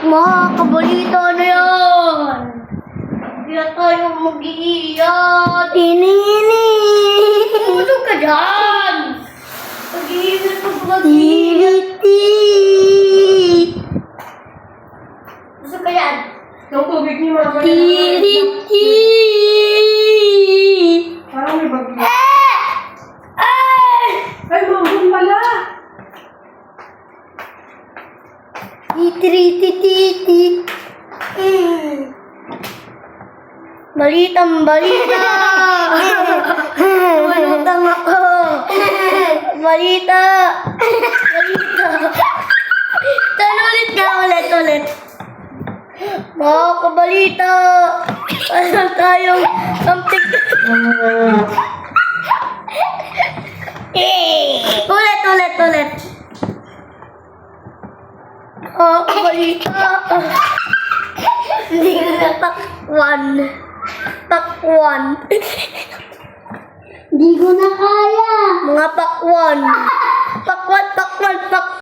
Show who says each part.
Speaker 1: Mga kabalita na yan. Kaya tayo mag-iiyat. Ini. Tulog ka dyan. Mag-iiyat ka ba? Tiriti. Gusto ka yan?
Speaker 2: Yung tubig ni Mama.
Speaker 1: Tiriti.
Speaker 2: Parang may bagyo.
Speaker 1: Ay!
Speaker 2: Ay, mambun pala.
Speaker 1: Titi. Balitang balita. Balutang ako. Balita. Ulit. Mga kabalita. Ano tayong something. Ulit. Mga kabalita. Hindi ko na takwan. Hindi ko na kaya. Mga pakwan.